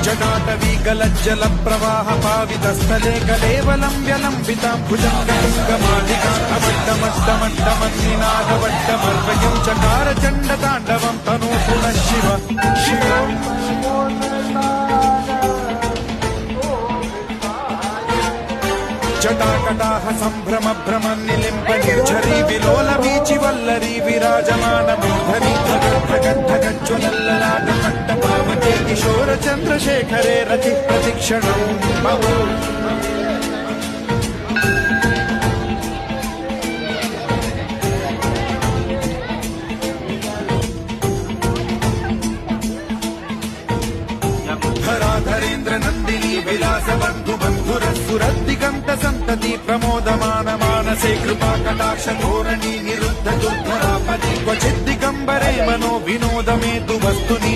जटाटवीकलज्जल प्रवाह पावितस्थले कलेवलं व्यलम्बितां भुजङ्गलिङ्गमालिकामट्टमट्टमट्टमन्निनादवट्टमर्वयं चकार चण्डताण्डवं तनोतु नः शिव शिव जटाकटाह सम्भ्रम भ्रमन्निलिम्ब निर्झरी विलोल वीचि वल्लरी विराजमान मूर्धनि धगद्धगज्ज्वलल्ललाटपट्टपावके किशोर चन्द्रशेखरे रति प्रतिक्षणम् धराधरेन्द्र नन्दिनी विलास बन्धु बन्धुरसुरद्दिगन्त सन्तति प्रमोदमान मानसे कृपा कटाक्ष धोरणी निरुद्ध दुर्धरापति क्वचिद्दिगम्बरे मनो विनोदमेतु वस्तुनि